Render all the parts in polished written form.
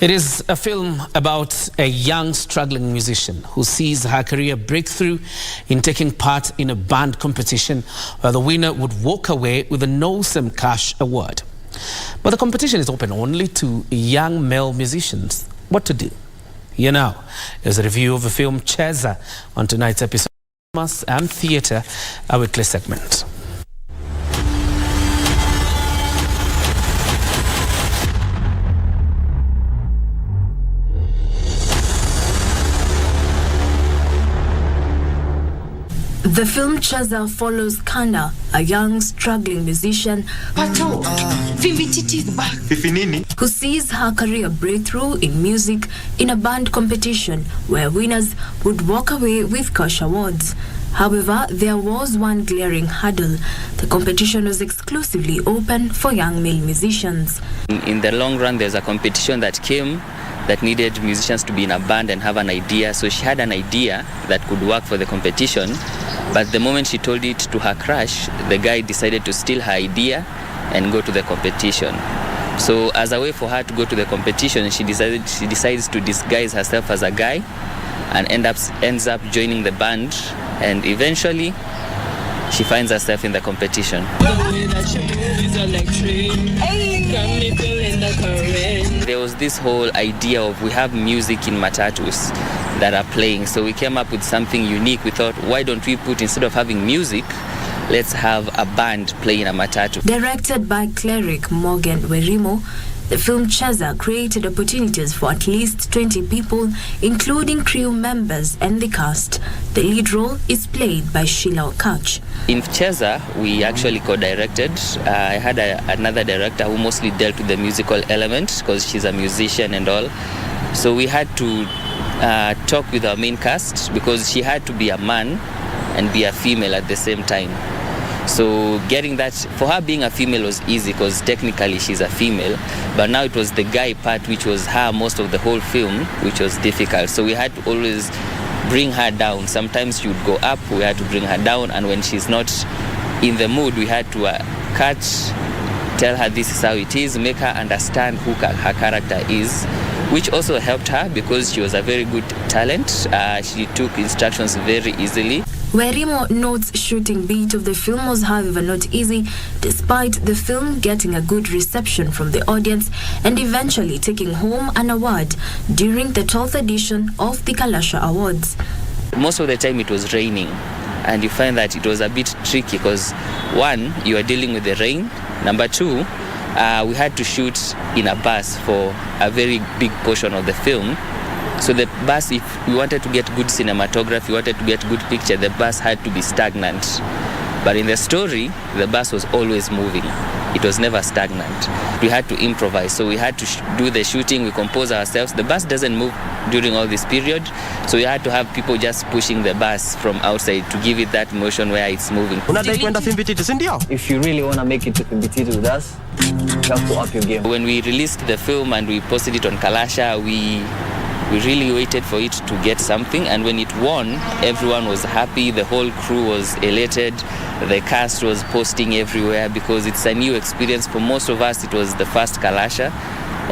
It is a film about a young struggling musician who sees her career breakthrough in taking part in a band competition where the winner would walk away with a no-sum cash award. But the competition is open only to young male musicians. What to do? Here now is a review of the film Cheza on tonight's episode of Cinemas and Theatre, a weekly segment. The film Cheza follows Kana, a young struggling musician who sees her career breakthrough in music in a band competition where winners would walk away with cash awards. However, there was one glaring hurdle. The competition was exclusively open for young male musicians. In the long run, there's a competition that came that needed musicians to be in a band and have an idea. So she had an idea that could work for the competition, but the moment she told it to her crush, the guy decided to steal her idea and go to the competition. So as a way for her to go to the competition, she decides to disguise herself as a guy and ends up joining the band, and eventually she finds herself in the competition. There was this whole idea of we have music in matatus that are playing, so we came up with something unique. We thought, why don't we put, instead of having music, let's have a band play in a matatu. Directed by cleric Morgan Werimo, the film Cheza created opportunities for at least 20 people, including crew members and the cast. The lead role is played by Sheila Okach. In Cheza, we actually co-directed. I had another director who mostly dealt with the musical element because she's a musician and all. So we had to talk with our main cast because she had to be a man and be a female at the same time. So getting that, for her being a female was easy because technically she's a female, but now it was the guy part, which was her most of the whole film, which was difficult. So we had to always bring her down. Sometimes she would go up, we had to bring her down, and when she's not in the mood, we had to cut, tell her this is how it is, make her understand who her character is, which also helped her because she was a very good talent. She took instructions very easily. Werimo notes shooting beat of the film was however not easy, despite the film getting a good reception from the audience and eventually taking home an award during the 12th edition of the Kalasha Awards. Most of the time it was raining, and you find that it was a bit tricky because, one, you are dealing with the rain. Number two, we had to shoot in a bus for a very big portion of the film. So the bus, if we wanted to get good cinematography, wanted to get good picture, the bus had to be stagnant. But in the story, the bus was always moving. It was never stagnant. We had to improvise, so we had to do the shooting, we compose ourselves. The bus doesn't move during all this period, so we had to have people just pushing the bus from outside to give it that motion where it's moving. If you really want to make it to Fimbititi with us, you have to up your game. When we released the film and we posted it on Kalasha, we really waited for it to get something, and when it won, everyone was happy, the whole crew was elated, the cast was posting everywhere because it's a new experience. For most of us, it was the first Kalasha,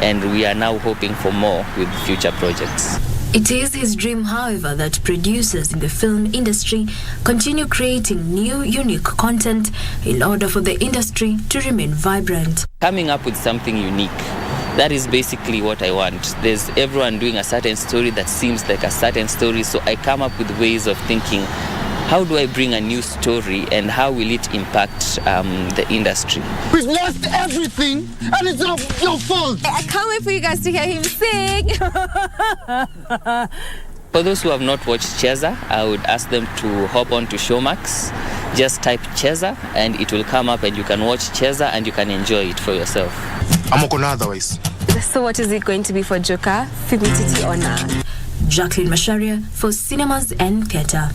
and we are now hoping for more with future projects. It is his dream, however, that producers in the film industry continue creating new, unique content in order for the industry to remain vibrant. Coming up with something unique. That is basically what I want. There's everyone doing a certain story that seems like a certain story, so I come up with ways of thinking, how do I bring a new story and how will it impact the industry? We've lost everything and it's not your fault. I can't wait for you guys to hear him sing. For those who have not watched Cheza, I would ask them to hop on to Showmax. Just type Cheza and it will come up and you can watch Cheza and you can enjoy it for yourself. I'm not gonna otherwise. So what is it going to be for Joka? Fimbititi or not? Jacqueline Masharia for Cinemas and Theatre.